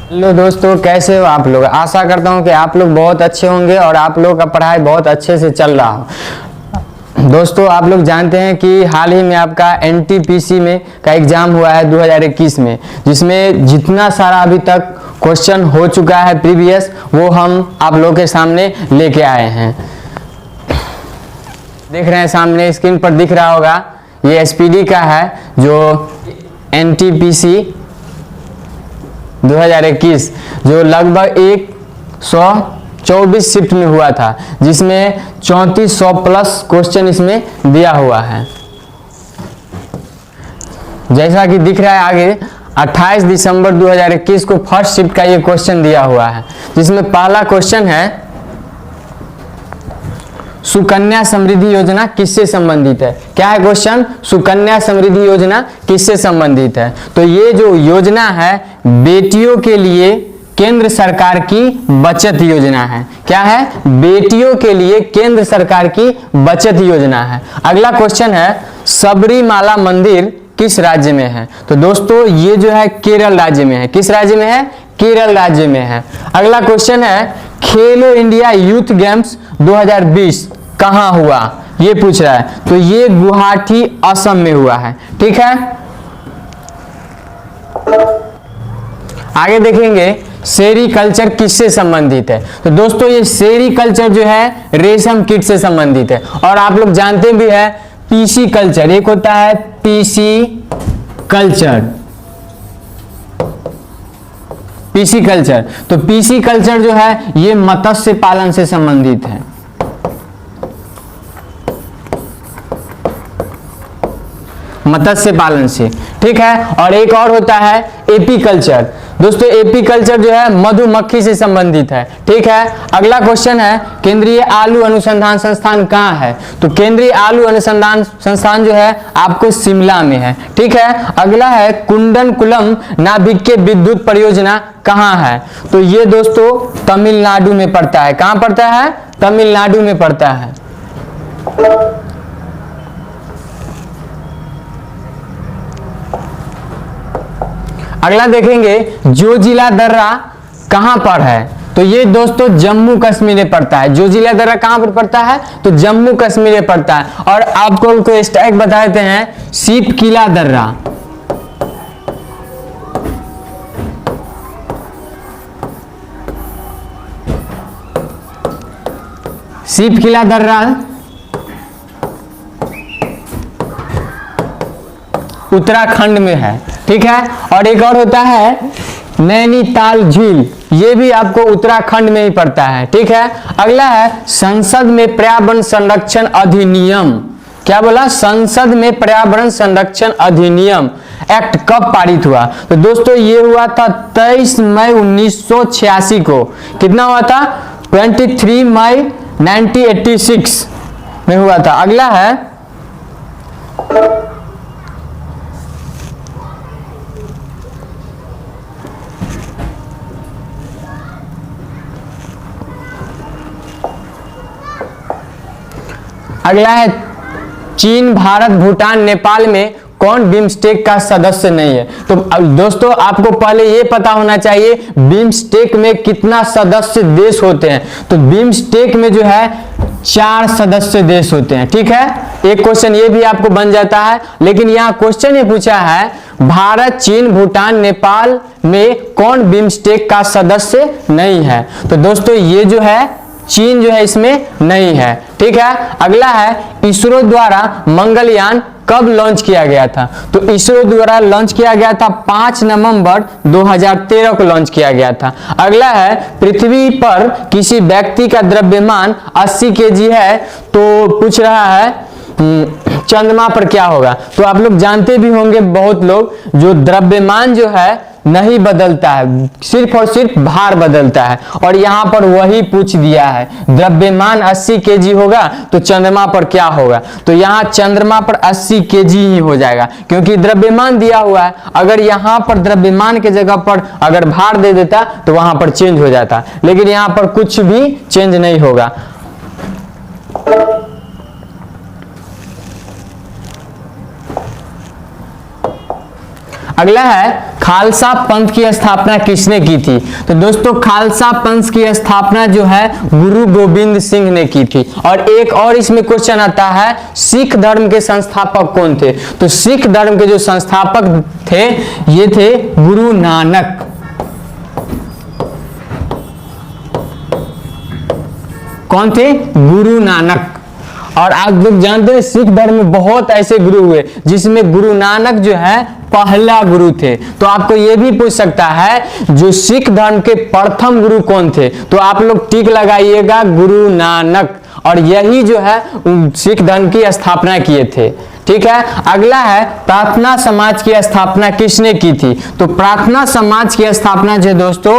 Hello दोस्तों, कैसे हो आप लोग। आशा करता हूं कि आप लोग बहुत अच्छे होंगे और आप लोगों का पढ़ाई बहुत अच्छे से चल रहा हो। दोस्तों, आप लोग जानते हैं कि हाल ही में आपका एनटीपीसी में का एग्ज़ाम हुआ है 2021 में, जिसमें जितना सारा अभी तक क्वेश्चन हो चुका है प्रीवियस, वो हम आप लोगों के सामने लेके आए हैं। देख रहे हैं सामने स्क्रीन पर दिख रहा होगा, ये एसपीडी का है जो एनटीपीसी 2021 जो लगभग 124 शिफ्ट में हुआ था, जिसमें 3400 प्लस क्वेश्चन इसमें दिया हुआ है। जैसा कि दिख रहा है आगे 28 दिसंबर 2021 को फर्स्ट शिफ्ट का ये क्वेश्चन दिया हुआ है, जिसमें पहला क्वेश्चन है सुकन्या समृद्धि योजना किससे संबंधित है। क्या है क्वेश्चन? सुकन्या समृद्धि योजना किससे संबंधित है। तो ये जो योजना है बेटियों के लिए केंद्र सरकार की बचत योजना है। क्या है? बेटियों के लिए केंद्र सरकार की बचत योजना है। अगला क्वेश्चन है सबरीमाला मंदिर किस राज्य में है। तो दोस्तों ये जो है केरल राज्य में है। किस राज्य में है? केरल राज्य में है। अगला क्वेश्चन है खेलो इंडिया यूथ गेम्स 2020 कहां हुआ, ये पूछ रहा है। तो ये गुवाहाटी असम में हुआ है। ठीक है, आगे देखेंगे सेरीकल्चर किससे संबंधित है। तो दोस्तों ये सेरीकल्चर जो है रेशम कीट से संबंधित है। और आप लोग जानते भी है पीसी कल्चर, एक होता है पीसी कल्चर, पीसी कल्चर। तो पीसी कल्चर जो है ये मत्स्य पालन से संबंधित है। मत्स्य पालन से। ठीक है, और एक और होता है एपी कल्चर। दोस्तों एपी कल्चर जो है मधुमक्खी से संबंधित है। ठीक है, अगला क्वेश्चन है केंद्रीय आलू अनुसंधान संस्थान कहाँ है। तो केंद्रीय आलू अनुसंधान संस्थान जो है आपको शिमला में है। ठीक है, अगला है कुंडनकुलम नाभिकीय विद्युत परियोजना कहाँ है। तो ये दोस्तों तमिलनाडु में पड़ता है। कहाँ पड़ता है? तमिलनाडु में पड़ता है। अगला देखेंगे जोजिला दर्रा कहां पर है। तो ये दोस्तों जम्मू कश्मीर में पड़ता है। जोजिला दर्रा कहां पर पड़ता है? तो जम्मू कश्मीर में पड़ता है। और आपको स्ट्राइक बता देते हैं सीप किला दर्रा। सीप किला दर्रा उत्तराखंड में है। ठीक है, और एक और होता है नैनीताल झील, ये भी आपको उत्तराखंड में ही पड़ता है। ठीक है, अगला है संसद में पर्यावरण संरक्षण अधिनियम। क्या बोला? संसद में पर्यावरण संरक्षण अधिनियम एक्ट कब पारित हुआ। तो दोस्तों ये हुआ था 23 मई 1986 को। कितना हुआ था? 23 मई 1986 में हुआ था। अगला है चीन, भारत, भूटान, नेपाल में कौन बिम्स्टेक का सदस्य नहीं है। तो दोस्तों आपको पहले ये पता होना चाहिए बिम्स्टेक में कितना सदस्य देश होते हैं। तो बिम्स्टेक में जो है 4 सदस्य देश होते हैं। ठीक है, एक क्वेश्चन ये भी आपको बन जाता है। लेकिन यहाँ क्वेश्चन ये पूछा है भारत, चीन, भूटान, नेपाल में कौन बिम्स्टेक का सदस्य नहीं है। तो दोस्तों ये जो है चीन जो है इसमें नहीं है। ठीक है, अगला है इसरो द्वारा मंगलयान कब लॉन्च किया गया था। तो इसरो द्वारा लॉन्च किया गया था 5 नवंबर 2013 को लॉन्च किया गया था। अगला है पृथ्वी पर किसी व्यक्ति का द्रव्यमान 80 केजी है, तो पूछ रहा है चंद्रमा पर क्या होगा। तो आप लोग जानते भी होंगे बहुत लोग, जो द्रव्यमान जो है नहीं बदलता है, सिर्फ और सिर्फ भार बदलता है। और यहां पर वही पूछ दिया है द्रव्यमान 80 केजी होगा तो चंद्रमा पर क्या होगा। तो यहां चंद्रमा पर 80 केजी ही हो जाएगा, क्योंकि द्रव्यमान दिया हुआ है। अगर यहां पर द्रव्यमान के जगह पर अगर भार दे देता तो वहां पर चेंज हो जाता, लेकिन यहां पर कुछ भी चेंज नहीं होगा। अगला है खालसा पंथ की स्थापना किसने की थी? तो दोस्तों खालसा पंथ की स्थापना जो है गुरु गोविंद सिंह ने की थी। और एक और इसमें क्वेश्चन आता है, सिख धर्म के संस्थापक कौन थे? तो सिख धर्म के जो संस्थापक थे ये थे गुरु नानक। कौन थे? गुरु नानक। और आप लोग जानते हैं सिख धर्म में बहुत ऐसे गुरु हुए जिसमें गुरु नानक जो है पहला गुरु थे। तो आपको यह भी पूछ सकता है जो सिख धर्म के प्रथम गुरु कौन थे? तो आप लोग टिक लगाइएगा गुरु नानक, और यही जो है सिख धर्म की स्थापना किए थे। ठीक है, अगला है प्रार्थना समाज की स्थापना किसने की थी? तो प्रार्थना समाज की स्थापना जो दोस्तों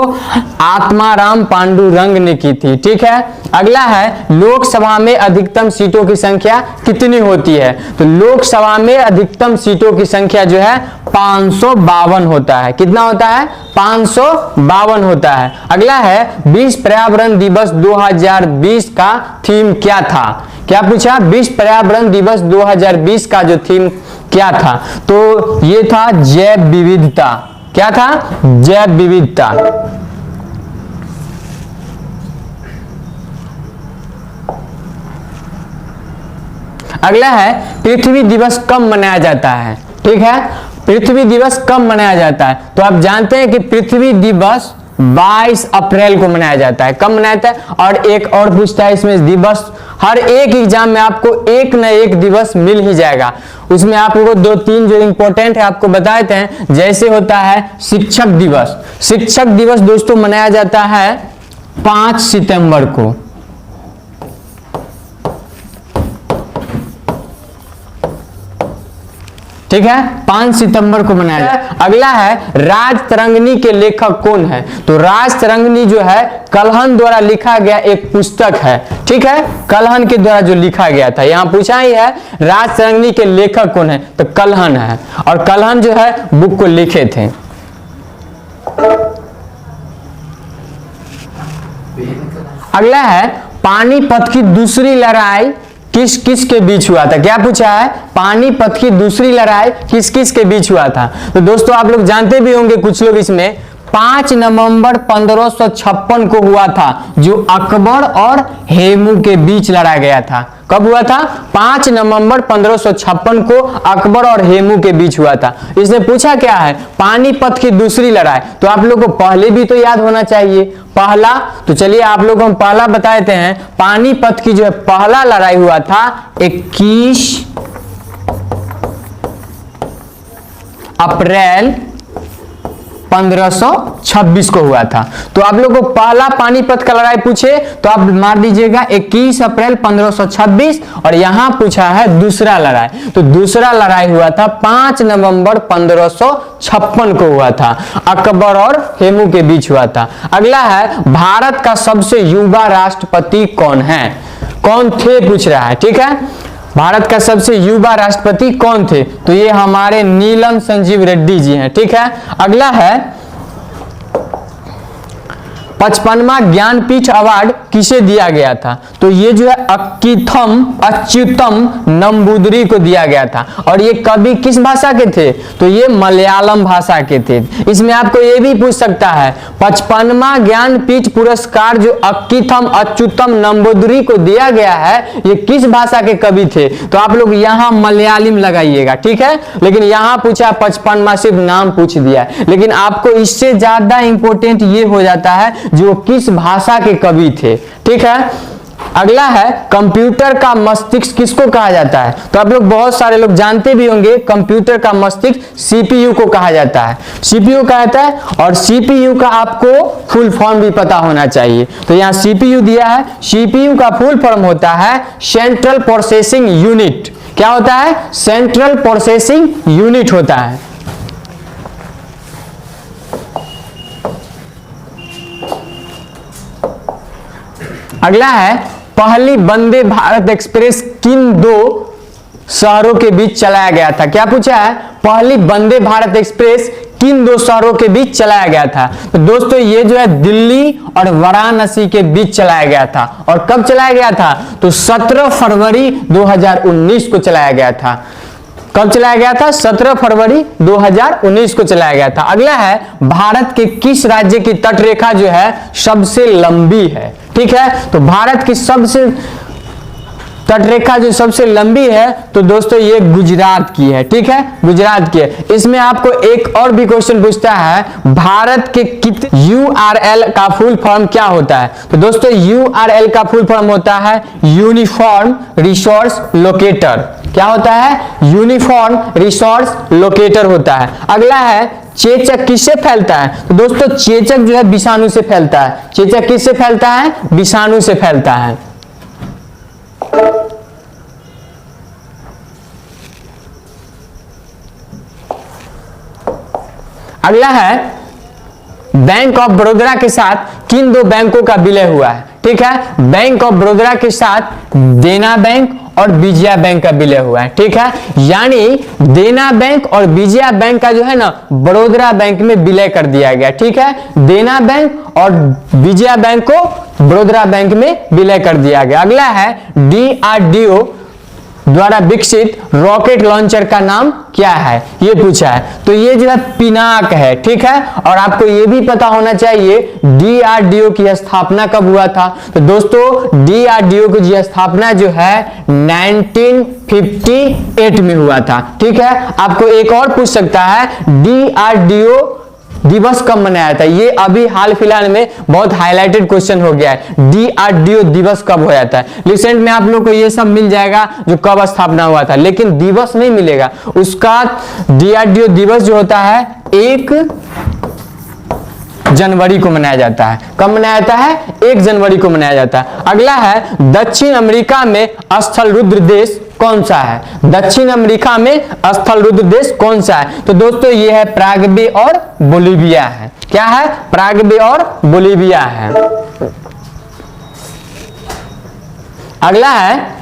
आत्माराम पांडुरंग ने की थी। ठीक है, अगला है लोकसभा में अधिकतम सीटों की संख्या कितनी होती है? तो लोकसभा में अधिकतम सीटों की संख्या जो है 552 होता है। कितना होता है? 552 होता है। अगला है विश्व पर्यावरण दिवस 2020 का थीम क्या था? क्या पूछा? विश्व पर्यावरण दिवस 2020 का जो थीम क्या था? तो ये था जैव विविधता। क्या था? जैव विविधता। अगला है पृथ्वी दिवस कब मनाया जाता है? ठीक है, पृथ्वी दिवस कब मनाया जाता है? तो आप जानते हैं कि पृथ्वी दिवस 22 अप्रैल को मनाया जाता है। कब मनाया जाता है? और एक और पूछता है इसमें दिवस, हर एक एग्जाम में आपको एक न एक दिवस मिल ही जाएगा। उसमें आप लोगों को 2-3 जो इंपॉर्टेंट है आपको बता देते हैं। जैसे होता है शिक्षक दिवस। शिक्षक दिवस दोस्तों मनाया जाता है 5 सितंबर को। ठीक है, 5 सितंबर को मनाया जाता है। अगला है राज तरंगिणी के लेखक कौन है? तो राज तरंगिणी जो है कलहन द्वारा लिखा गया एक पुस्तक है। ठीक है, कलहन के द्वारा जो लिखा गया था, यहां पूछा ही है राज तरंगिणी के लेखक कौन है? तो कलहन है, और कलहन जो है बुक को लिखे थे। अगला है पानीपत की दूसरी लड़ाई किस किस के बीच हुआ था? क्या पूछा है? पानीपत की दूसरी लड़ाई किस किस के बीच हुआ था? तो दोस्तों आप लोग जानते भी होंगे कुछ लोग इसमें, 5 नवंबर 1556 को हुआ था, जो अकबर और हेमू के बीच लड़ा गया था। कब हुआ था? 5 नवंबर 1556 को अकबर और हेमू के बीच हुआ था। इसने पूछा क्या है? पानीपत की दूसरी लड़ाई। तो आप लोगों को पहले भी तो याद होना चाहिए पहला। तो चलिए आप लोग हम पहला बता देते हैं। पानीपत की जो है पहला लड़ाई हुआ था 21 अप्रैल 1526 को हुआ था। तो आप लोगों को पहला पानीपत का लड़ाई पूछे तो आप मार दीजिएगा 21 अप्रैल 1526, और यहां पूछा है दूसरा लड़ाई। तो दूसरा लड़ाई हुआ था 5 नवंबर 1556 को हुआ था, अकबर और हेमू के बीच हुआ था। अगला है भारत का सबसे युवा राष्ट्रपति कौन है? कौन थे पूछ रहा है। ठीक है, भारत का सबसे युवा राष्ट्रपति कौन थे? तो ये हमारे नीलम संजीव रेड्डी जी हैं। ठीक है, अगला है 55वां ज्ञानपीठ अवार्ड किसे दिया गया था? तो ये जो है अच्युतम नंबूदरी को दिया गया था। और ये कवि किस भाषा के थे? तो ये मलयालम भाषा के थे। इसमें आपको ये भी पूछ सकता है 55वां ज्ञानपीठ पुरस्कार जो अच्युतम नंबूदरी को दिया गया है, ये किस भाषा के कवि थे? तो आप लोग यहाँ मलयालम लगाइएगा। ठीक है, लेकिन यहाँ पूछा 55वां, सिर्फ नाम पूछ दिया। लेकिन आपको इससे ज्यादा इंपॉर्टेंट ये हो जाता है जो किस भाषा के कवि थे। ठीक है, अगला है कंप्यूटर का मस्तिष्क किसको कहा जाता है? तो आप लोग बहुत सारे लोग जानते भी होंगे कंप्यूटर का मस्तिष्क सीपीयू को कहा जाता है। सीपीयू कहा जाता है, और सीपीयू का आपको फुल फॉर्म भी पता होना चाहिए। तो यहाँ सीपीयू दिया है, सीपीयू का फुल फॉर्म होता है सेंट्रल प्रोसेसिंग यूनिट। क्या होता है? सेंट्रल प्रोसेसिंग यूनिट होता है। अगला है पहली वंदे भारत एक्सप्रेस किन 2 शहरों के बीच चलाया गया था? क्या पूछा है? पहली वंदे भारत एक्सप्रेस किन 2 शहरों के बीच चलाया गया था? तो दोस्तों ये जो है दिल्ली और वाराणसी के बीच चलाया गया था। और कब चलाया गया था? तो 17 फरवरी 2019 को चलाया गया था। कब चलाया गया था? 17 फरवरी 2019 को चलाया गया था। अगला है, भारत के किस राज्य की तटरेखा जो है सबसे लंबी है? ठीक है, तो भारत की सबसे तटरेखा जो सबसे लंबी है तो दोस्तों ये गुजरात की है। ठीक है, गुजरात की है। इसमें आपको एक और भी क्वेश्चन पूछता है, भारत के कितने URL का फुल फॉर्म क्या होता है? तो दोस्तों URL का फुल फॉर्म होता है यूनिफॉर्म रिसोर्स लोकेटर। क्या होता है? यूनिफॉर्म रिसोर्स लोकेटर होता है। अगला है, चेचक किससे फैलता है? तो दोस्तों चेचक जो है विषाणु से फैलता है। चेचक किससे फैलता है? विषाणु से फैलता है। अगला है, बैंक ऑफ बड़ौदा के साथ किन दो बैंकों का विलय हुआ है? ठीक है, बैंक ऑफ बड़ौदा के साथ देना बैंक और विजया बैंक का विलय हुआ है। ठीक है, यानी देना बैंक और विजया बैंक का जो है ना बड़ौदा बैंक में विलय कर दिया गया। ठीक है, देना बैंक और विजया बैंक को बड़ौदा बैंक में विलय कर दिया गया। अगला है, DRDO द्वारा विकसित रॉकेट लॉन्चर का नाम क्या है? ये पूछा है। तो ये जो है पिनाक है। ठीक है, और आपको ये भी पता होना चाहिए DRDO की स्थापना कब हुआ था? तो दोस्तों DRDO की स्थापना जो है 1958 में हुआ था। ठीक है, आपको एक और पूछ सकता है, DRDO दिवस कब मनाया था? ये अभी हाल फिलहाल में बहुत हाईलाइटेड क्वेश्चन हो गया है। DRDO दिवस कब हो जाता है? रिसेंट में आप लोग को ये सब मिल जाएगा जो कब स्थापना हुआ था, लेकिन दिवस नहीं मिलेगा उसका। DRDO दिवस जो होता है 1 जनवरी को मनाया जाता है। कब मनाया जाता है? 1 जनवरी को मनाया जाता है। अगला है, दक्षिण अमेरिका में स्थल रुद्र देश कौन सा है? दक्षिण अमेरिका में स्थल रुद्र देश कौन सा है? तो दोस्तों ये है पैराग्वे और बोलिविया है। क्या है? पैराग्वे और बोलिविया है। अगला है,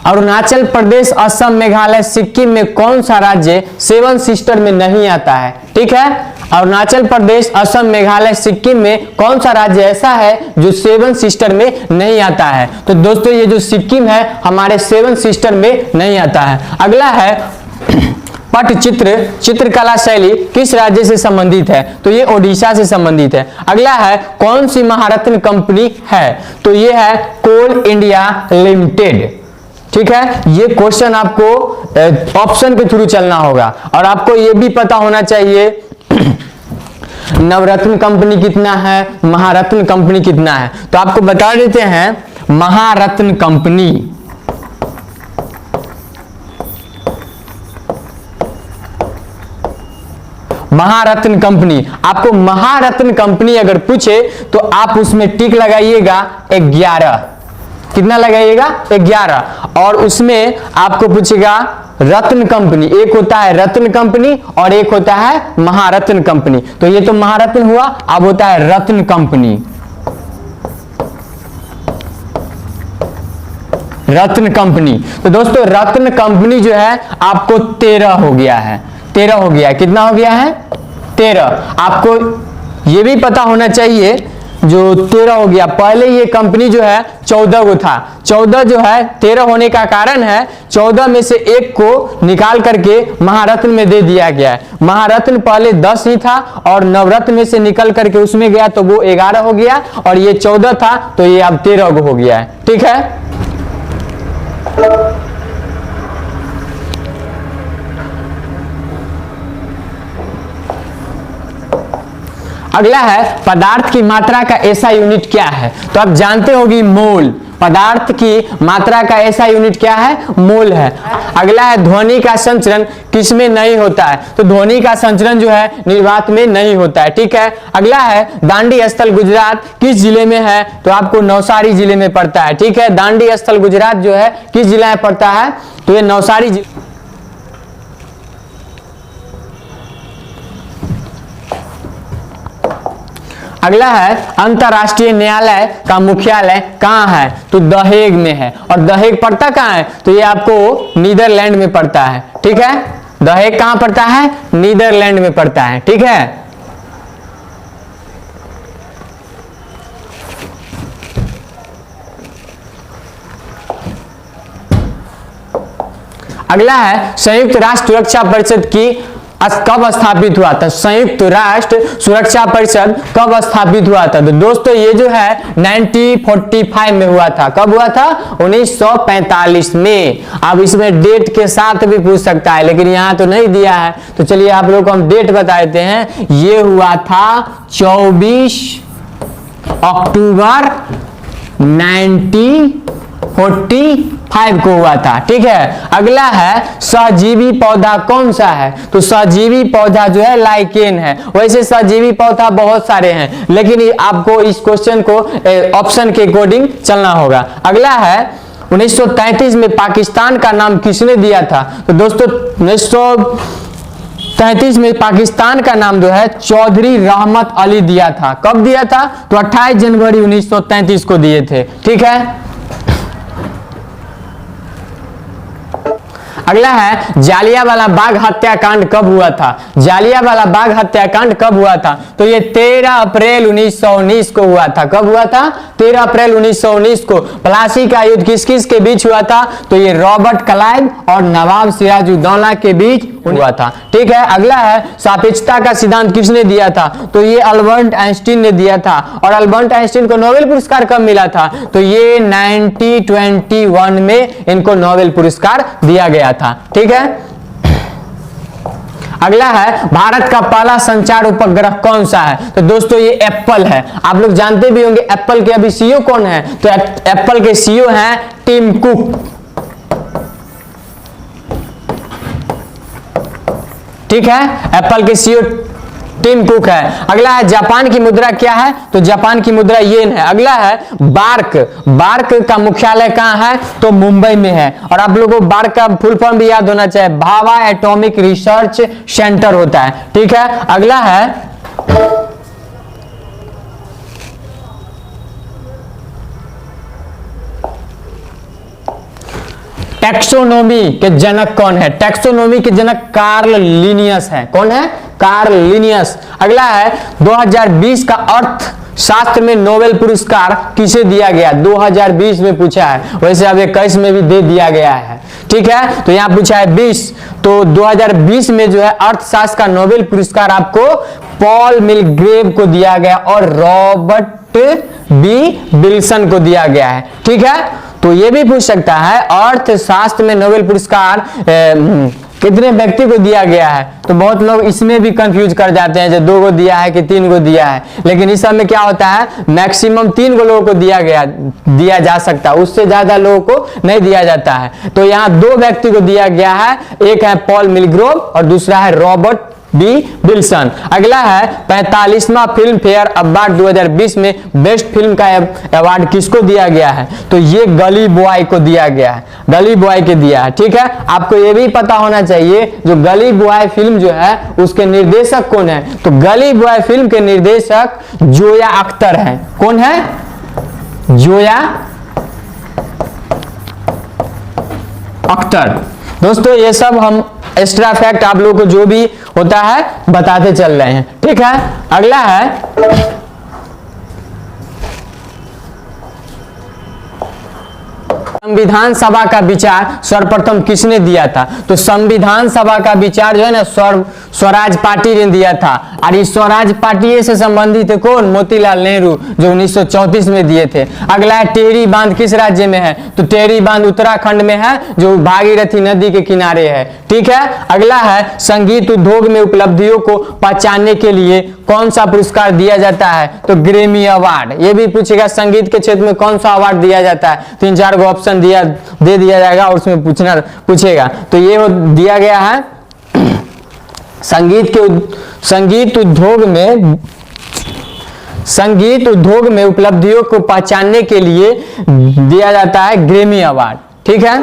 अरुणाचल प्रदेश, असम, मेघालय, सिक्किम में कौन सा राज्य 7 सिस्टर में नहीं आता है? ठीक है, अरुणाचल प्रदेश, असम, मेघालय, सिक्किम में कौन सा राज्य ऐसा है जो 7 सिस्टर में नहीं आता है? तो दोस्तों ये जो सिक्किम है हमारे 7 सिस्टर में नहीं आता है। अगला है, पटचित्र चित्रकला शैली किस राज्य से संबंधित है? तो ये ओडिशा से संबंधित है। अगला है, कौन सी महारत्न कंपनी है? तो ये है कोल इंडिया लिमिटेड। ठीक है, ये क्वेश्चन आपको ऑप्शन के थ्रू चलना होगा। और आपको ये भी पता होना चाहिए नवरत्न कंपनी कितना है, महारत्न कंपनी कितना है। तो आपको बता देते हैं, महारत्न कंपनी महारत्न कंपनी, आपको महारत्न कंपनी अगर पूछे तो आप उसमें टिक लगाइएगा 11। कितना लगाइएगा? 11। और उसमें आपको पूछेगा रत्न कंपनी, एक होता है रत्न कंपनी और एक होता है महारत्न कंपनी। तो ये तो महारत्न हुआ, अब होता है रत्न कंपनी। रत्न कंपनी, तो दोस्तों रत्न कंपनी जो है आपको 13 हो गया है। 13 हो गया है। कितना हो गया है? 13। आपको ये भी पता होना चाहिए जो 13 हो गया, पहले ये कंपनी जो है 14 को था। 14 जो है 13 होने का कारण है 14 में से एक को निकाल करके महारत्न में दे दिया गया है। महारत्न पहले 10 ही था और नवरत्न में से निकल करके उसमें गया तो वो 11 हो गया और ये 14 था तो ये अब 13 हो गया है। ठीक है, अगला है, पदार्थ की मात्रा का ऐसा यूनिट क्या है? तो आप जानते होगी मोल। पदार्थ की मात्रा का ऐसा यूनिट क्या है? मोल है। अगला है, ध्वनि का संचरण किसमें नहीं होता है? तो ध्वनि का संचरण जो है निर्वात में नहीं होता है। ठीक है, अगला है, दांडी स्थल गुजरात किस जिले में है? तो आपको नवसारी जिले में पड़ता है। ठीक है, दांडी स्थल गुजरात जो है किस जिला में पड़ता है? तो ये नवसारी जिला। अगला है, अंतरराष्ट्रीय न्यायालय का मुख्यालय कहाँ है? तो दहेग में है। और दहेग पड़ता कहाँ है? तो ये आपको नीदरलैंड में पड़ता है। ठीक है, दहेग कहाँ पड़ता है? नीदरलैंड में पड़ता है। ठीक है, अगला है संयुक्त राष्ट्र सुरक्षा परिषद की कब स्थापित हुआ था? संयुक्त राष्ट्र सुरक्षा परिषद कब स्थापित हुआ था? तो दोस्तों ये जो है 1945 में हुआ था। कब हुआ था? 1945 में। अब इसमें डेट के साथ भी पूछ सकता है, लेकिन यहाँ तो नहीं दिया है, तो चलिए आप लोगों को हम डेट बता देते हैं। ये हुआ था 24 अक्टूबर 1945 को हुआ था। ठीक है, अगला है सहजीवी पौधा कौन सा है? तो सहजीवी पौधा जो है लाइकेन है। वैसे सहजीवी पौधा बहुत सारे हैं, लेकिन आपको इस क्वेश्चन को ऑप्शन के अकॉर्डिंग चलना होगा। अगला है 1933 में पाकिस्तान का नाम किसने दिया था? तो दोस्तों 1933 में पाकिस्तान का नाम जो है चौधरी रहमत अली दिया था। कब दिया था? तो 28 जनवरी 1933 को दिए थे। ठीक है, अगला है जालियांवाला बाग हत्याकांड कब हुआ था? जालियांवाला बाग हत्याकांड कब हुआ था? तो ये 13 अप्रैल 1919 को हुआ था। कब हुआ था? 13 अप्रैल 1919 को। प्लासी का युद्ध किस किस के बीच हुआ था? तो ये रॉबर्ट क्लाइव और नवाब सिराजुद्दौला के बीच हुआ था। ठीक है, अगला है सापेक्षता का सिद्धांत किसने दिया था? तो ये अल्बर्ट आइंस्टीन ने दिया था। और अल्बर्ट आइंस्टीन को नोबेल पुरस्कार कब मिला था? तो ये 1921 में इनको नोबेल पुरस्कार दिया गया था। ठीक है, अगला है भारत का पहला संचार उपग्रह कौन सा है? तो दोस्तों ये एप्पल है। आप लोग जानते भी होंगे एप्पल के अभी सीईओ कौन है? तो एप्पल के सीईओ हैं टिम कुक। ठीक है, एप्पल के सीईओ टिम कुक है। अगला है जापान की मुद्रा क्या है? तो जापान की मुद्रा येन है। अगला है बार्क। बार्क का मुख्यालय कहां है? तो मुंबई में है। और आप लोगों को बार्क का फुल फॉर्म भी याद होना चाहिए, भाभा एटॉमिक रिसर्च सेंटर होता है। ठीक है, अगला है टैक्सोनॉमी के जनक कौन है? टैक्सोनॉमी के जनक कार्ल लिनियस है। कौन है? Karl Linnaeus. अगला है 2020 का अर्थशास्त्र में नोबेल पुरस्कार किसे दिया गया? 2020 में पूछा है, वैसे अब 21 में भी दे दिया गया है। ठीक है, तो यहां पूछा है 20, तो 2020 में जो है अर्थशास्त्र का नोबेल पुरस्कार आपको पॉल मिलग्रेव को दिया गया और रॉबर्ट बी विल्सन को दिया गया है। ठीक है, तो ये भी पूछ सकता है अर्थशास्त्र में नोबेल पुरस्कार कितने व्यक्ति को दिया गया है? तो बहुत लोग इसमें भी कंफ्यूज कर जाते हैं, जो 2 को दिया है कि 3 को दिया है, लेकिन इस सब में क्या होता है, मैक्सिमम 3 को लोगों को दिया जा सकता है, उससे ज्यादा लोगों को नहीं दिया जाता है। तो यहाँ 2 व्यक्ति को दिया गया है, एक है पॉल मिलग्रोव और दूसरा है रॉबर्ट बी विल्सन। अगला है 45वां फिल्म फेयर अवार्ड 2020 में बेस्ट फिल्म का अवार्ड किसको दिया गया है? तो ये गली बॉय को दिया गया है, गली बॉय के दिया है। ठीक है, आपको ये भी पता होना चाहिए जो गली बॉय फिल्म जो है उसके निर्देशक कौन है? तो गली बॉय फिल्म के निर्देशक जोया अख्तर है। कौन है? जोया अख्तर। दोस्तों ये सब हम एक्स्ट्रा फैक्ट आप लोगों को जो भी होता है बताते चल रहे हैं। ठीक है, अगला है संविधान सभा का विचार सर्वप्रथम किसने दिया था? तो संविधान सभा का विचार जो है ना स्वराज पार्टी ने दिया था। और इस स्वराज पार्टी से संबंधित है कौन? मोतीलाल नेहरू, जो 1934 में दिए थे। अगला है टेहरी बांध किस राज्य में है? तो टेहरी बांध उत्तराखंड में है, जो भागीरथी नदी के किनारे है। ठीक है, अगला है संगीत उद्योग में उपलब्धियों को पहचानने के लिए कौन सा पुरस्कार दिया जाता है? तो ग्रेमी अवार्ड। ये भी पूछेगा संगीत के क्षेत्र में कौन सा अवार्ड दिया जाता है? 3-4 गो ऑप्शन दे दिया जाएगा और उसमें पूछेगा। तो ये दिया गया है संगीत उद्योग में उपलब्धियों को पहचानने के लिए दिया जाता है ग्रेमी अवार्ड। ठीक है,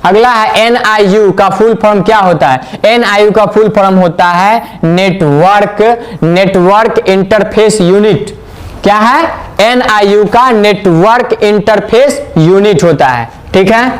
अगला है NIU का फुल फॉर्म क्या होता है? NIU का फुल फॉर्म होता है नेटवर्क इंटरफेस यूनिट। क्या है? NIU का नेटवर्क इंटरफेस यूनिट होता है। ठीक है,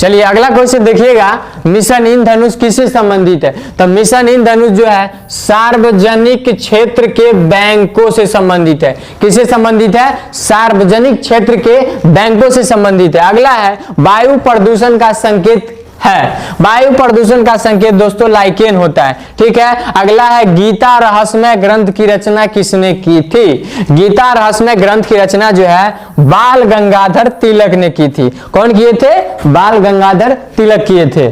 चलिए अगला क्वेश्चन देखिएगा, मिशन इंद्रधनुष किससे संबंधित है? तो मिशन इंद्रधनुष जो है सार्वजनिक क्षेत्र के बैंकों से संबंधित है। किससे संबंधित है? सार्वजनिक क्षेत्र के बैंकों से संबंधित है। अगला है वायु प्रदूषण का संकेत है। वायु प्रदूषण का संकेत दोस्तों लाइकेन होता है। ठीक है। अगला है गीता रहस्यमय ग्रंथ की रचना किसने की थी? गीता रहस्यमय ग्रंथ की रचना जो है बाल गंगाधर तिलक ने की थी। कौन किए थे? बाल गंगाधर तिलक किए थे।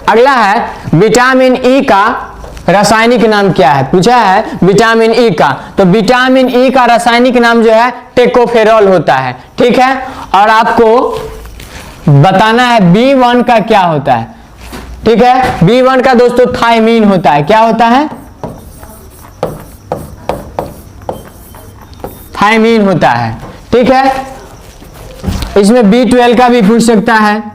अगला है विटामिन ई का रासायनिक नाम क्या है? पूछा है विटामिन ई का। तो विटामिन ई का रासायनिक नाम जो है टेकोफेरॉल होता है। ठीक है। और आपको बताना है B1 का क्या होता है। ठीक है। B1 का दोस्तों थायमीन होता है। क्या होता है? थायमीन होता है। ठीक है। इसमें B12 का भी पूछ सकता है।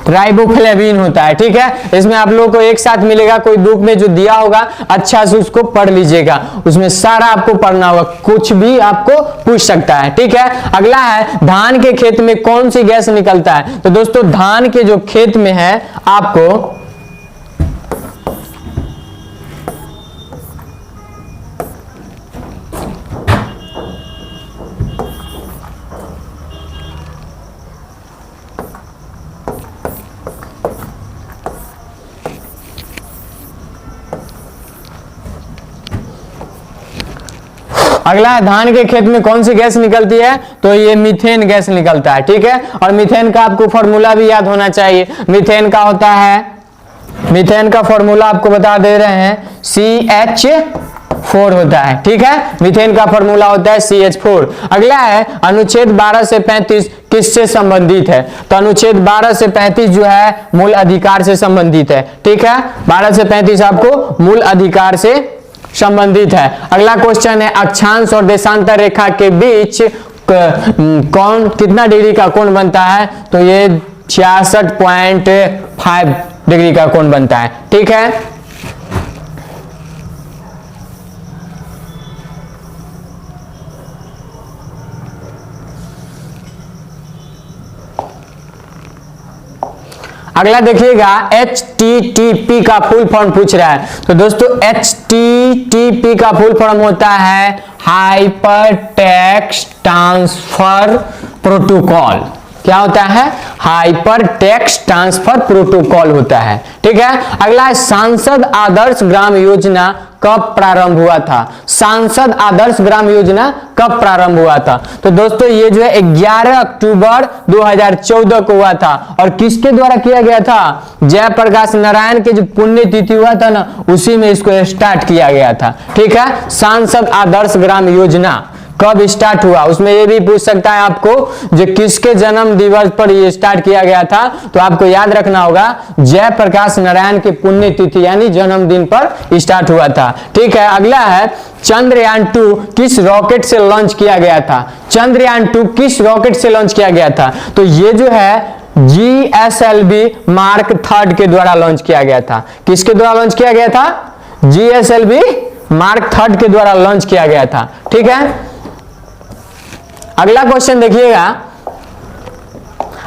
राइबोफ्लेविन होता है। ठीक है। इसमें आप लोगों को एक साथ मिलेगा, कोई बुक में जो दिया होगा अच्छा से उसको पढ़ लीजिएगा, उसमें सारा आपको पढ़ना होगा, कुछ भी आपको पूछ सकता है। ठीक है। अगला है धान के खेत में कौन सी गैस निकलता है? तो दोस्तों धान के जो खेत में है आपको अगला है धान के खेत में कौन सी गैस निकलती है? तो ये मीथेन गैस निकलता है। ठीक है। और मीथेन का आपको फॉर्मूला भी याद होना चाहिए। मीथेन का होता है, मीथेन का फॉर्मूला आपको बता दे रहे हैं CH4 होता है। ठीक है। मीथेन का फॉर्मूला होता है CH4। अगला है अनुच्छेद 12 से 35 किससे संबंधित है? तो अनुच्छेद 12 से 35 जो है मूल अधिकार से संबंधित है। ठीक है। 12 से 35 आपको मूल अधिकार से संबंधित है। अगला क्वेश्चन है अक्षांश और देशांतर रेखा के बीच कौन कितना डिग्री का कोण बनता है? तो ये 66.5 डिग्री का कोण बनता है। ठीक है। अगला देखिएगा HTTP का फुल फॉर्म पूछ रहा है। तो दोस्तों HTTP का फुल फॉर्म होता है हाइपर टेक्स्ट ट्रांसफर प्रोटोकॉल। क्या होता है? हाइपर टेक्स्ट ट्रांसफर प्रोटोकॉल होता है। ठीक है। अगला है सांसद आदर्श ग्राम योजना कब प्रारंभ हुआ था? सांसद आदर्श ग्राम योजना कब प्रारंभ हुआ था? तो दोस्तों ये जो है 11 अक्टूबर 2014 को हुआ था। और किसके द्वारा किया गया था? जयप्रकाश नारायण के जो पुण्यतिथि हुआ था ना, उसी में इसको स्टार्ट किया गया था। ठीक है। सांसद आदर्श ग्राम योजना कब स्टार्ट हुआ? उसमें ये भी पूछ सकता है आपको जो किसके जन्म दिवस पर ये स्टार्ट किया गया था। तो आपको याद रखना होगा जयप्रकाश नारायण के पुण्यतिथि यानी जन्मदिन पर स्टार्ट हुआ था। ठीक है। अगला है चंद्रयान 2 किस रॉकेट से लॉन्च किया गया था? चंद्रयान 2 किस रॉकेट से लॉन्च किया गया था? तो ये जो है GSLV मार्क 3 के द्वारा लॉन्च किया गया था। किसके द्वारा लॉन्च किया गया था? GSLV मार्क 3 के द्वारा लॉन्च किया गया था। ठीक है। अगला क्वेश्चन देखिएगा।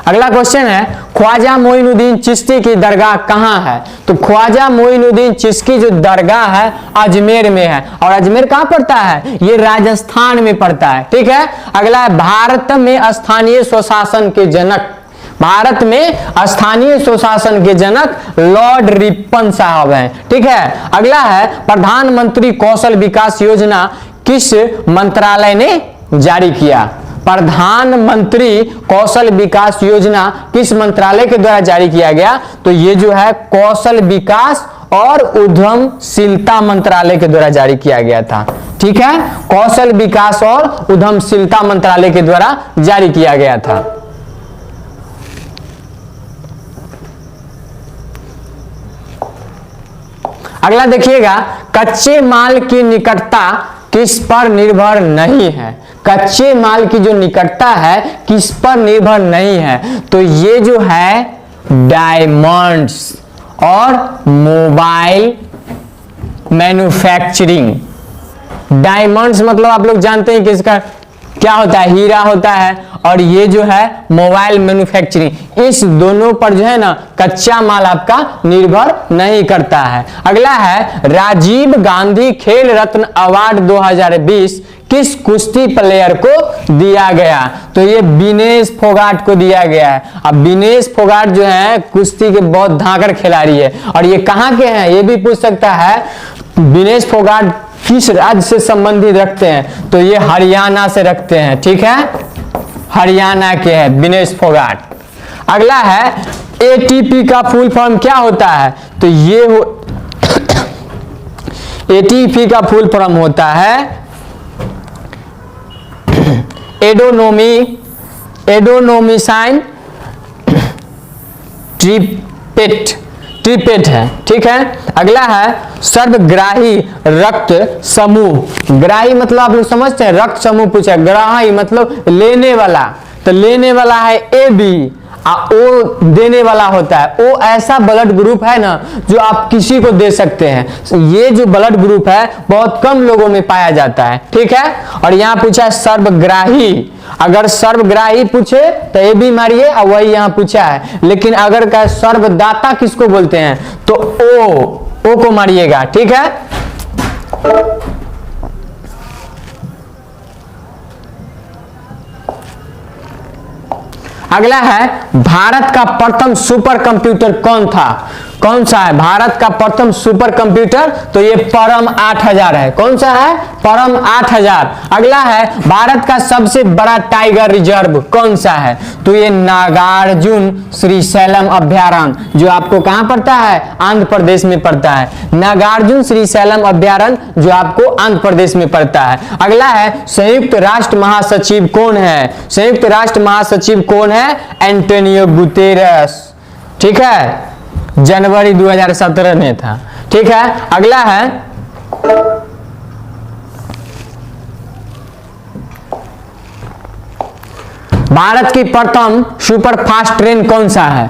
अगला क्वेश्चन है ख्वाजा मोइनुद्दीन चिश्ती की दरगाह कहां है? तो ख्वाजा मोइनुद्दीन चिश्ती जो दरगाह है अजमेर में है। और अजमेर कहां पड़ता है? ये राजस्थान में पड़ता है। ठीक है। अगला है भारत में स्थानीय स्वशासन के जनक। भारत में स्थानीय स्वशासन के जनक लॉर्ड रिपन साहब हैं। ठीक है। अगला है प्रधानमंत्री कौशल विकास योजना किस मंत्रालय ने जारी किया? प्रधानमंत्री कौशल विकास योजना किस मंत्रालय के द्वारा जारी किया गया? तो ये जो है कौशल विकास और उद्यमशीलता मंत्रालय के द्वारा जारी किया गया था। ठीक है। कौशल विकास और उद्यमशीलता मंत्रालय के द्वारा जारी किया गया था। अगला देखिएगा कच्चे माल की निकटता किस पर निर्भर नहीं है? कच्चे माल की जो निकटता है किस पर निर्भर नहीं है? तो ये जो है डायमंड्स और मोबाइल मैन्युफैक्चरिंग। डायमंड्स मतलब आप लोग जानते हैं कि इसका क्या होता है, हीरा होता है, और ये जो है मोबाइल मैन्युफैक्चरिंग, इस दोनों पर जो है ना कच्चा माल आपका निर्भर नहीं करता है। अगला है राजीव गांधी खेल रत्न अवार्ड 2020 किस कुश्ती प्लेयर को दिया गया? तो ये विनेश फोगाट को दिया गया है। अब विनेश फोगाट जो है कुश्ती के बहुत धाकड़ खिलाड़ी है, और ये कहाँ के हैं ये भी पूछ सकता है। विनेश फोगाट किस राज्य से संबंधित रखते हैं? तो ये हरियाणा से रखते हैं, ठीक है, हरियाणा के हैं विनेश फोगाट। अगला है एटीपी का फुल फॉर्म क्या होता है? तो ये एटीपी का फुल फॉर्म होता है एडोनोमिसाइन ट्रिपेट है, ठीक है। अगला है सर्वग्राही रक्त समूह। ग्राही मतलब आप लोग समझते हैं, रक्त समूह पूछा, ग्राही मतलब लेने वाला, तो लेने वाला है ए बी, ओ देने वाला होता है। ओ ऐसा ब्लड ग्रुप है ना जो आप किसी को दे सकते हैं। ये जो ब्लड ग्रुप है बहुत कम लोगों में पाया जाता है, ठीक है। और यहाँ पूछा है सर्वग्राही, अगर सर्वग्राही पूछे तो ए बी मारिए, और वही यहाँ पूछा है। लेकिन अगर कहे सर्वदाता किसको बोलते हैं तो ओ को मारिएगा, ठीक है। अगला है भारत का प्रथम सुपर कंप्यूटर कौन था? कौन सा है भारत का प्रथम सुपर कंप्यूटर? तो ये परम 8000 है। कौन सा है? परम 8000। अगला है भारत का सबसे बड़ा टाइगर रिजर्व कौन सा है? तो ये नागार्जुन श्रीशैलम अभ्यारण्य, जो आपको कहां पड़ता है? आंध्र प्रदेश में पड़ता है। नागार्जुन श्रीशैलम अभ्यारण्य जो आपको आंध्र प्रदेश में पड़ता है। अगला है संयुक्त राष्ट्र महासचिव कौन है? संयुक्त राष्ट्र महासचिव कौन है? एंटोनियो गुतेरस, ठीक है, जनवरी 2017 में था, ठीक है। अगला है भारत की प्रथम सुपर फास्ट ट्रेन कौन सा है?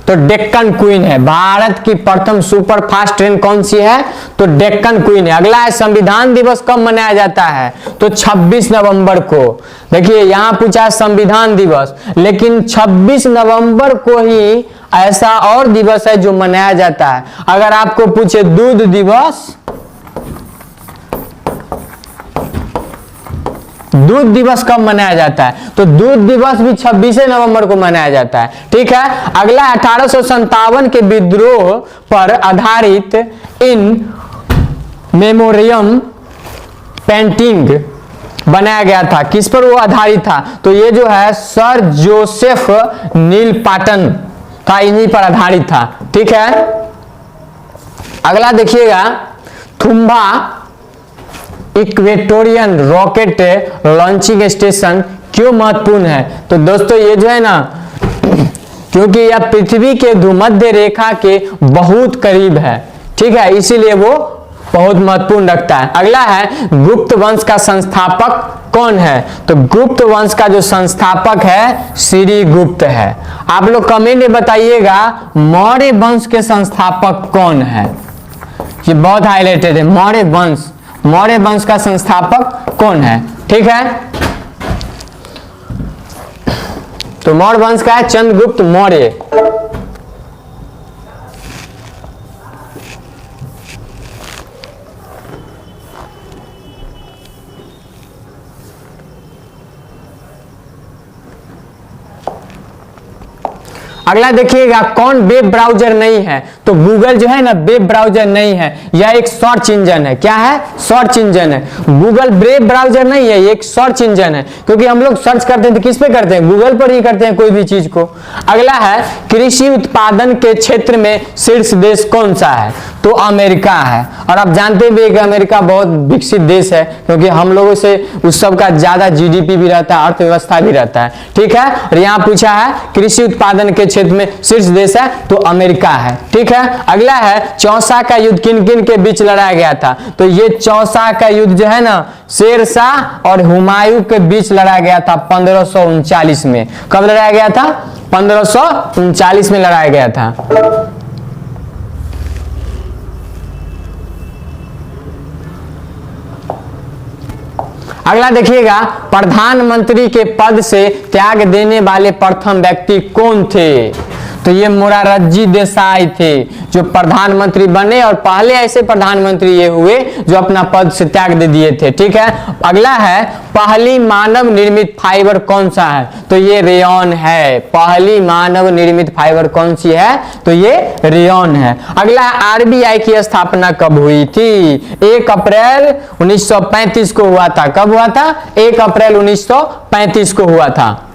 तो डेक्कन क्वीन है। भारत की प्रथम सुपर फास्ट ट्रेन कौन सी है? तो डेक्कन क्वीन है। अगला है संविधान दिवस कब मनाया जाता है? तो 26 नवंबर को। देखिए यहां पूछा है संविधान दिवस, लेकिन 26 नवंबर को ही ऐसा और दिवस है जो मनाया जाता है। अगर आपको पूछे दूध दिवस, दूध दिवस कब मनाया जाता है? तो दूध दिवस भी 26 नवंबर को मनाया जाता है, ठीक है। अगला 1857 के विद्रोह पर आधारित इन मेमोरियम पेंटिंग बनाया गया था। किस पर वो आधारित था? तो ये जो है सर जोसेफ नील पाटन था, इन्हीं पर आधारित था, ठीक है। अगला देखिएगा थुम्बा इक्वेटोरियन रॉकेट लॉन्चिंग स्टेशन क्यों महत्वपूर्ण है? तो दोस्तों ये जो है ना, क्योंकि यह पृथ्वी के भूमध्य रेखा के बहुत करीब है, ठीक है, इसीलिए वो बहुत महत्वपूर्ण रखता है। अगला है गुप्त वंश का संस्थापक कौन है? तो गुप्त वंश का जो संस्थापक है श्री गुप्त है। आप लोग कमेंट में बताइएगा मौर्य वंश के संस्थापक कौन है? ये बहुत हाईलाइटेड है, मौर्य वंश, मौर्य वंश का संस्थापक कौन है, ठीक है। तो मौर्य वंश का है चंद्रगुप्त मौर्य। अगला देखिएगा कौन वेब ब्राउजर नहीं है? तो गूगल जो है ना वेब ब्राउजर नहीं है, यह एक सर्च इंजन है। क्या है? सर्च इंजन है। गूगल वेब ब्राउजर नहीं है, ये एक सर्च इंजन है, क्योंकि हम लोग सर्च करते हैं तो किस पे करते हैं? गूगल पर ही करते हैं कोई भी चीज को। अगला है कृषि उत्पादन के क्षेत्र में शीर्ष देश कौन सा है? तो अमेरिका है। और आप जानते भी कि अमेरिका बहुत विकसित देश है, क्योंकि हम लोगों से उस सब का ज्यादा जीडीपी भी रहता है, अर्थव्यवस्था भी रहता है, ठीक है। और यहाँ पूछा है कृषि उत्पादन के क्षेत्र में शीर्ष देश है, तो अमेरिका है, ठीक है। अगला है चौसा का युद्ध किन किन के बीच लड़ाया गया था? तो ये चौसा का युद्ध जो है ना शेरशाह और हुमायूं के बीच लड़ाया गया था 1539 में। कब लड़ाया गया था? 1539 में लड़ाया गया था। अगला देखिएगा, प्रधानमंत्री के पद से त्याग देने वाले प्रथम व्यक्ति कौन थे? तो ये मोरारजी देसाई थे जो प्रधानमंत्री बने और पहले ऐसे प्रधानमंत्री ये हुए जो अपना पद से त्याग दे दिए थे। ठीक है, अगला है, पहली मानव निर्मित फाइबर कौन सा है? तो ये रेयॉन है। पहली मानव निर्मित फाइबर कौन सी है? तो ये रेयॉन है। अगला है, आरबीआई की स्थापना कब हुई थी? 1 अप्रैल 1935 को हुआ था। कब हुआ था? 1 अप्रैल 1935 को हुआ था।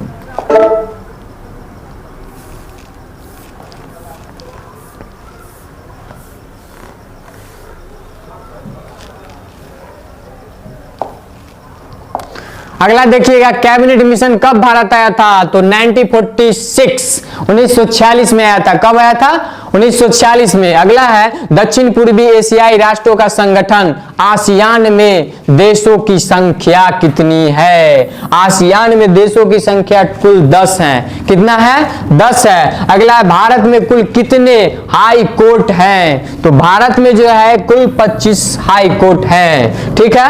अगला देखिएगा, कैबिनेट मिशन कब भारत आया था? तो 1946 में आया था। कब आया था? 1946 में। अगला है, दक्षिण पूर्वी एशियाई राष्ट्रों का संगठन आसियान में देशों की संख्या कितनी है? आसियान में देशों की संख्या कुल 10 है। कितना है? 10 है। अगला है, भारत में कुल कितने हाई कोर्ट हैं? तो भारत में जो है कुल 25 हाई कोर्ट हैं। ठीक है,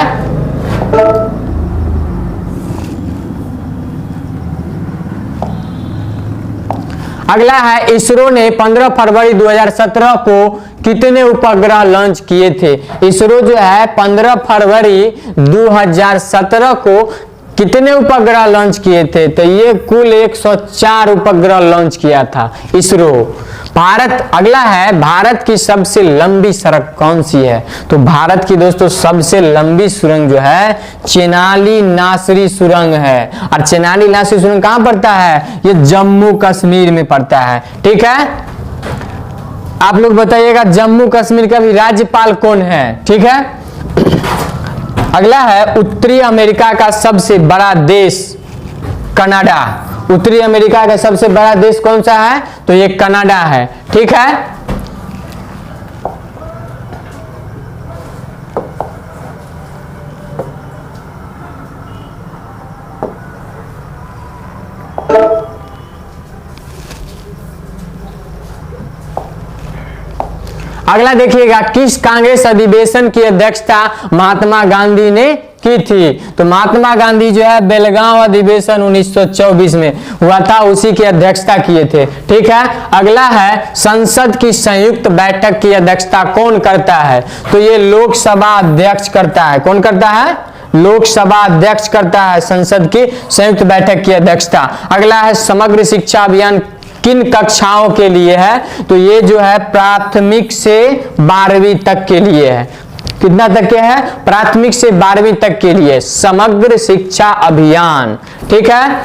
अगला है, इसरो ने 15 फरवरी 2017 को कितने उपग्रह लॉन्च किए थे? इसरो जो है 15 फरवरी 2017 को कितने उपग्रह लॉन्च किए थे? तो ये कुल 104 उपग्रह लॉन्च किया था इसरो। भारत, अगला है, भारत की सबसे लंबी सड़क कौन सी है? तो भारत की दोस्तों सबसे लंबी सुरंग जो है चेनाली नासरी सुरंग है। और चेनाली नासरी सुरंग कहां पड़ता है? ये जम्मू कश्मीर में पड़ता है। ठीक है, आप लोग बताइएगा जम्मू कश्मीर का भी राज्यपाल कौन है? ठीक है, अगला है, उत्तरी अमेरिका का सबसे बड़ा देश कनाडा। उत्तरी अमेरिका का सबसे बड़ा देश कौन सा है? तो ये कनाडा है। ठीक है, अगला देखिएगा, किस कांग्रेस अधिवेशन की अध्यक्षता महात्मा गांधी ने की थी? तो महात्मा गांधी जो है बेलगांव अधिवेशन 1924 में हुआ था, उसी की अध्यक्षता किए थे। ठीक है, अगला है, संसद की संयुक्त बैठक की अध्यक्षता कौन करता है? तो ये लोकसभा अध्यक्ष करता है। कौन करता है? लोकसभा अध्यक्ष करता है संसद की संयुक्त बैठक की अध्यक्षता। अगला है, समग्र शिक्षा अभियान किन कक्षाओं के लिए है? तो ये जो है प्राथमिक से 12वीं तक के लिए है। कितना तक के है? प्राथमिक से 12वीं तक के लिए समग्र शिक्षा अभियान। ठीक है,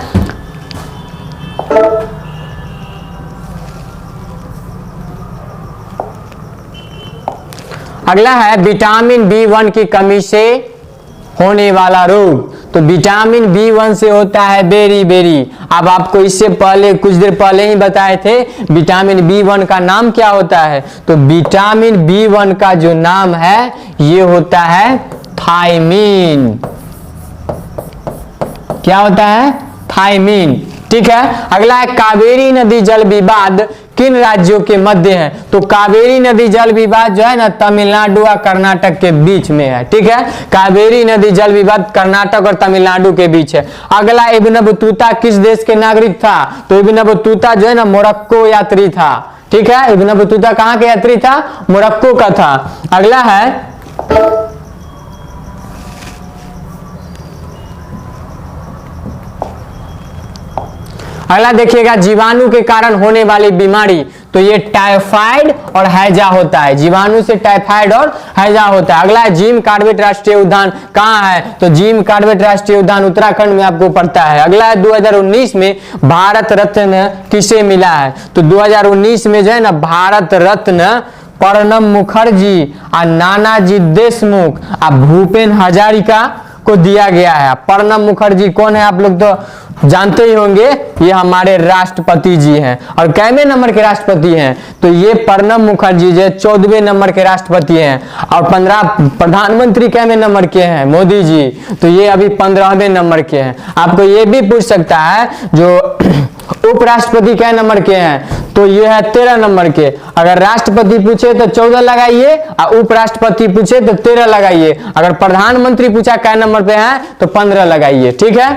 अगला है, विटामिन B1 की कमी से होने वाला रोग। तो विटामिन B1 से होता है बेरी। अब आपको इससे पहले कुछ देर पहले ही बताए थे विटामिन B1 का नाम क्या होता है? तो विटामिन B1 का जो नाम है ये होता है थायमीन। क्या होता है? थायमीन। ठीक है, अगला है, कावेरी नदी जल विवाद किन राज्यों के मध्य है? तो कावेरी नदी जल विवाद जो है ना तमिलनाडु और कर्नाटक के बीच में है। ठीक है, कावेरी नदी जल विवाद कर्नाटक और तमिलनाडु के बीच है। अगला, इब्न बतूता किस देश के नागरिक था? तो इब्न बतूता जो है ना मोरक्को यात्री था। ठीक है, इब्न बतूता कहाँ के यात्री था? मोरक्को का था। अगला है, अगला देखिएगा, जीवाणु के कारण होने वाली बीमारी। तो ये टाइफाइड और हैजा होता है। जीवाणु से टाइफाइड और हैजा होता है। अगला है, जिम कॉर्बेट राष्ट्रीय उद्यान कहाँ है? तो जिम कॉर्बेट राष्ट्रीय उद्यान उत्तराखंड में आपको पड़ता है। अगला है, 2019 में भारत रत्न किसे मिला है? तो 2019 में जो है ना भारत रत्न प्रणब मुखर्जी और नानाजी देशमुख और भूपेन हजारिका को दिया गया है। प्रणब मुखर्जी कौन है? आप लोग तो जानते ही होंगे, ये हमारे राष्ट्रपति जी हैं। और कैवे नंबर के राष्ट्रपति हैं? तो ये प्रणब मुखर्जी जो 14वें नंबर के राष्ट्रपति हैं। और 15 प्रधानमंत्री कैवे नंबर के हैं? मोदी जी। तो ये अभी 15वें नंबर के हैं। आपको ये भी पूछ सकता है, जो उपराष्ट्रपति क्या नंबर के हैं, तो ये है 13 नंबर के। अगर राष्ट्रपति पूछे तो 14 लगाइए और उपराष्ट्रपति पूछे तो 13 लगाइए। अगर प्रधानमंत्री पूछा क्या नंबर पे है तो 15 लगाइए। ठीक है,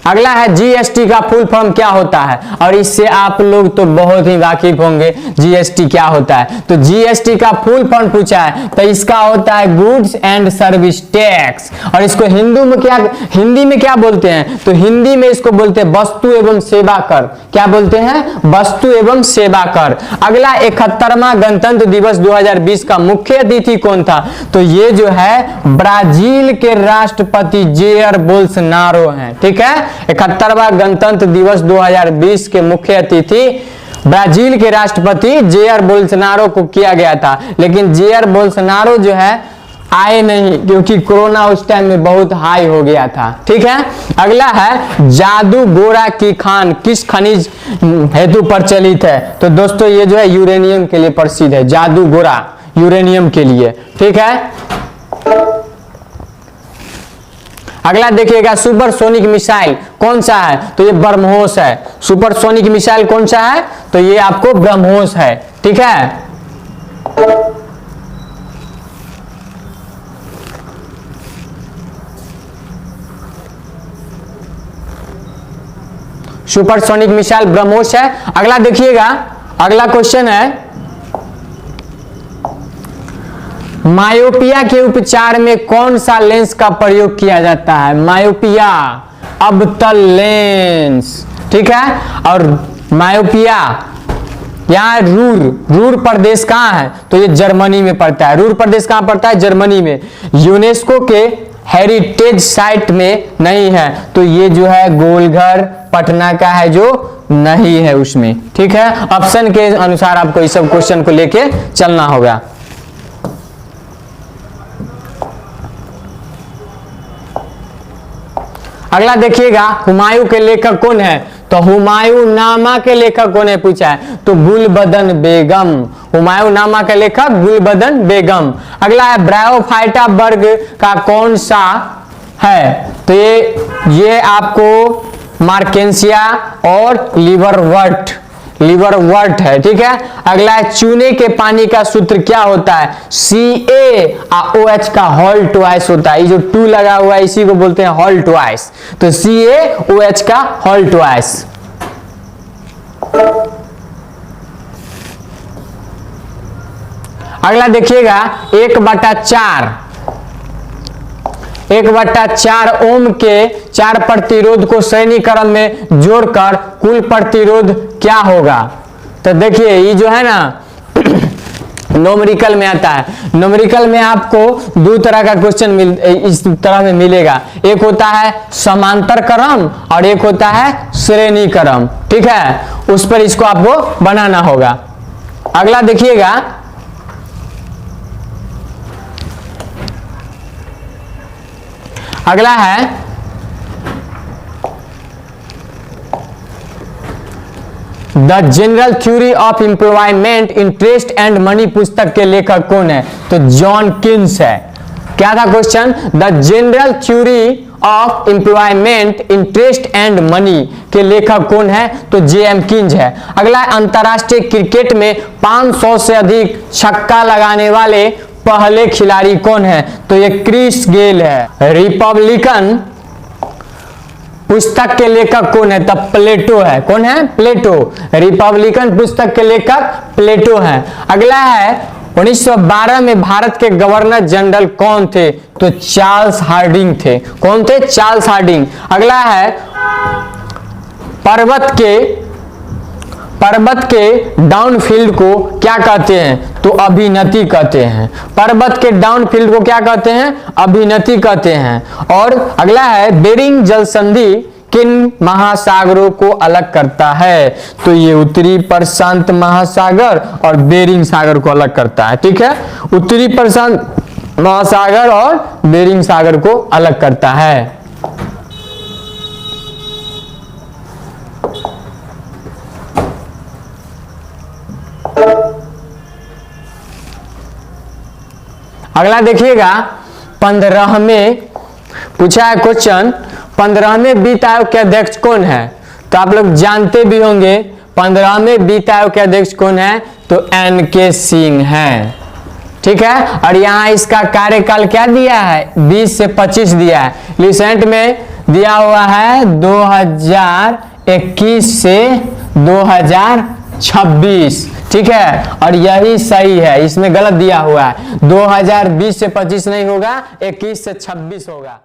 अगला है जीएसटी का फुल फॉर्म क्या होता है, और इससे आप लोग तो बहुत ही वाकिफ होंगे जीएसटी क्या होता है। तो जीएसटी का फुल फॉर्म पूछा है तो इसका होता है गुड्स एंड सर्विस टैक्स, और इसको हिंदी में क्या बोलते हैं, तो हिंदी में इसको बोलते हैं वस्तु एवं सेवा कर। क्या बोलते हैं, वस्तु एवं सेवा कर। अगला 71वां गणतंत्र दिवस 2020 का मुख्य अतिथि कौन था, तो ये जो है ब्राजील के राष्ट्रपति जेयर बोल्सोनारो हैं। ठीक है, 71वां गणतंत्र दिवस 2020 के मुख्य अतिथि ब्राजील के राष्ट्रपति जेयर बोल्सोनारो को किया गया था, लेकिन जेयर बोल्सोनारो जो है आए नहीं क्योंकि कोरोना उस टाइम में बहुत हाई हो गया था। ठीक है, अगला है जादू गोरा की खान किस खनिज हेतु प्रचलित है, तो दोस्तों ये जो है यूरेनियम के लिए प्रसिद्ध है, जादू गोरा यूरेनियम के लिए। ठीक है, अगला देखिएगा सुपरसोनिक मिसाइल कौन सा है, तो ये ब्रह्मोस है। सुपरसोनिक मिसाइल कौन सा है, तो ये आपको ब्रह्मोस है। ठीक है, सुपरसोनिक मिसाइल ब्रह्मोस है। अगला देखिएगा, अगला क्वेश्चन है मायोपिया के उपचार में कौन सा लेंस का प्रयोग किया जाता है, मायोपिया अवतल लेंस। ठीक है, और मायोपिया यहाँ रूर प्रदेश कहाँ है, तो ये जर्मनी में पड़ता है। रूर प्रदेश कहाँ पड़ता है, जर्मनी में। यूनेस्को के हेरिटेज साइट में नहीं है, तो ये जो है गोलघर पटना का है जो नहीं है उसमें। ठीक है, ऑप्शन के अनुसार आपको इस सब क्वेश्चन को लेके चलना होगा। अगला देखिएगा हुमायूं के लेखक कौन है, तो हुमायूं नामा के लेखक कौन है पूछा है, तो गुलबदन बेगम। हुमायूं नामा के लेखक गुलबदन बेगम। अगला है ब्रायोफाइटा वर्ग का कौन सा है, तो ये आपको मार्केंसिया और लिवरवर्ट है। ठीक है, अगला है चूने के पानी का सूत्र क्या होता है, CaOH का हॉल ट्वाइस होता है। ये जो 2 लगा हुआ है इसी को बोलते हैं हॉल ट्वाइस, तो CaOH का हॉल ट्वाइस। अगला देखिएगा 1/4 ओम के 4 प्रतिरोध को श्रेणी क्रम में जोड़कर कुल प्रतिरोध क्या होगा, तो देखिए ये जो है ना न्यूमेरिकल में आता है। न्यूमेरिकल में आपको 2 तरह का क्वेश्चन इस तरह में मिलेगा, एक होता है समांतर क्रम और एक होता है श्रेणी क्रम। ठीक है, उस पर इसको आपको बनाना होगा। अगला देखिएगा अगला है the general theory of employment interest and money पुस्तक के लेखक कौन है, तो जॉन किन्स है। क्या था question, the general theory of employment interest and money के लेखक कौन है, तो जेएम किन्स है। अगला अंतरराष्ट्रीय क्रिकेट में 500 से अधिक छक्का लगाने वाले पहले खिलाड़ी कौन है, तो ये क्रिस गेल है। रिपब्लिकन पुस्तक के लेखक कौन है, तब प्लेटो है। कौन है, प्लेटो। रिपब्लिकन पुस्तक के लेखक प्लेटो है। अगला है 1912 में भारत के गवर्नर जनरल कौन थे, तो चार्ल्स हार्डिंग थे। कौन थे, चार्ल्स हार्डिंग। अगला है पर्वत के डाउनफील्ड को क्या कहते हैं, तो अभिनति कहते हैं। पर्वत के डाउनफील्ड को क्या कहते हैं, अभिनति कहते हैं। और अगला है बेरिंग जल संधि किन महासागरों को अलग करता है, तो ये उत्तरी प्रशांत महासागर और बेरिंग सागर को अलग करता है। ठीक है, उत्तरी प्रशांत महासागर और बेरिंग सागर को अलग करता है। अगला देखिएगा 15वें पूछा है क्वेश्चन, 15वें वित्त आयोग के अध्यक्ष कौन है? तो आप लोग जानते भी होंगे 15वें वित्त आयोग के अध्यक्ष कौन है? तो एन.के. सिंह है। ठीक है, और यहाँ इसका कार्यकाल क्या दिया है? 20 से 25 दिया है। रिसेंट में दिया हुआ है 2021 से 2026। ठीक है, और यही सही है, इसमें गलत दिया हुआ है। 2020 से 25 नहीं होगा, 21 से 26 होगा।